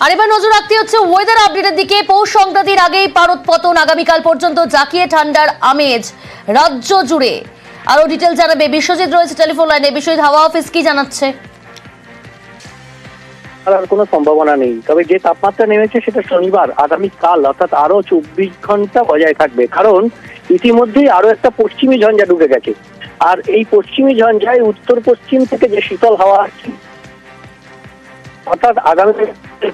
আর এবার নজর রাখতে হচ্ছে ওয়েদার আপডেটের দিকে। পৌষ সংক্রান্তির আগেই পারদ পতন, আগামীকাল পর্যন্ত জাঁকিয়ে ঠান্ডার আমেজ রাজ্য জুড়ে। আরো ডিটেল জানাবে বিশ্বজিৎ, রয়েছে টেলিফোন লাইনে। বিশ্বজিৎ, হাওয়া অফিস কি জানাচ্ছে? আর কোনো সম্ভাবনা নেই, তবে যে তাপমাত্রা নেমেছে সেটা শনিবার আগামীকাল অর্থাৎ আরো 24 ঘন্টা বজায় থাকবে, কারণ ইতিমধ্যেই আরো একটা পশ্চিমী ঝঞ্ঝা ঢুকে গেছে। আর এই পশ্চিমী ঝঞ্ঝায় উত্তর পশ্চিম থেকে যে শীতল হাওয়া আসছে, অর্থাৎ আগামী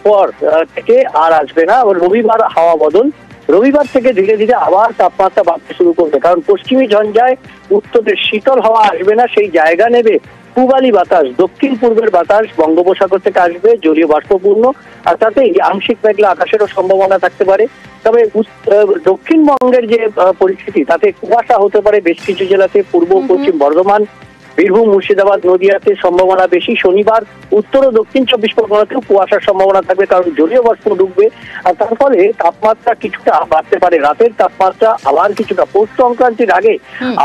পর থেকে আর আসবে না। রবিবার হাওয়া বদল, রবিবার থেকে ধীরে ধীরে আবার তাপমাত্রা বাড়তে শুরু করবে, কারণ পশ্চিমী ঝঞ্ঝায় উত্তরের শীতল হাওয়া আসবে না, সেই জায়গা নেবে পূবালি বাতাস, দক্ষিণ পূর্বের বাতাস বঙ্গোপসাগর থেকে আসবে, জলীয় বাষ্পপূর্ণ, আর তাতে আংশিক মেঘলা আকাশেরও সম্ভাবনা থাকতে পারে। তবে দক্ষিণবঙ্গের যে পরিস্থিতি, তাতে কুয়াশা হতে পারে বেশ কিছু জেলাতে, পূর্ব পশ্চিম বর্ধমান, বীরভূম, মুর্শিদাবাদ, নদিয়াতে সম্ভাবনা বেশি। শনিবার উত্তর ও দক্ষিণ 24 পরগনাতেও কুয়াশার সম্ভাবনা থাকবে, কারণ জলীয় বাষ্প ঢুকবে, আর তার ফলে তাপমাত্রা কিছুটা বাড়তে পারে। রাতের তাপমাত্রা আবার কিছুটা, পৌষ সংক্রান্তির আগে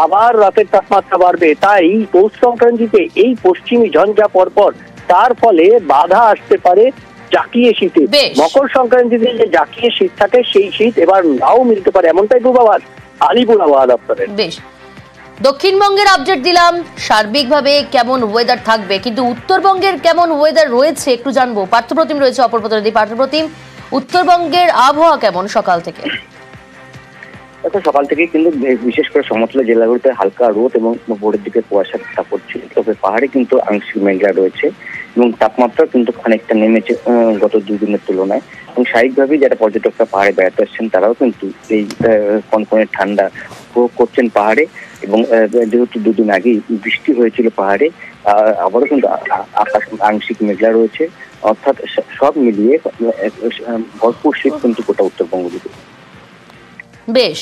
আবার রাতের তাপমাত্রা বাড়বে। তাই পৌষ সংক্রান্তিতে এই পশ্চিমী ঝঞ্ঝা পরপর, তার ফলে বাধা আসতে পারে জাকিয়ে শীতে। মকর সংক্রান্তিতে যে জাকিয়ে শীত থাকে, সেই শীত এবার নাও মিলতে পারে, এমনটাই পূর্বাভাস আলিপুর আবহাওয়া দপ্তরের। বেশ, দক্ষিণবঙ্গের আপডেট দিলাম। সার্বিকভাবে কেমন ওয়েদার থাকবে, কিন্তু উত্তরবঙ্গের কেমন ওয়েদার রয়েছে একটু জানবো। পার্থপ্রতিম রয়েছে অপর প্রতিনিধি। পার্থপ্রতিম, উত্তরবঙ্গের আবহাওয়া কেমন সকাল থেকে? সকাল থেকেই কিন্তু বিশেষ করে সমতল জেলাগুলোতে হালকা রোদ এবং ভোরের দিকে কুয়াশা পড়ছিল, তবে পাহাড়ে কিন্তু আংশিক মেঘলা রয়েছে এবং তাপমাত্রা কিন্তু খানিকটা নেমেছে গত দুদিনের তুলনায়। এবং স্বাভাবিকভাবেই যারা পর্যটকরা পাহাড়ে বেড়াতে আসছেন, তারাও কিন্তু এই কনকনে ঠান্ডা উপভোগ করছেন পাহাড়ে। এবং যেহেতু দুদিন আগেই বৃষ্টি হয়েছিল পাহাড়ে, আবারও কিন্তু আকাশ আংশিক মেঘলা রয়েছে, অর্থাৎ সব মিলিয়ে ভরপুর শীত কিন্তু গোটা উত্তরবঙ্গ জুড়ে। বেশ।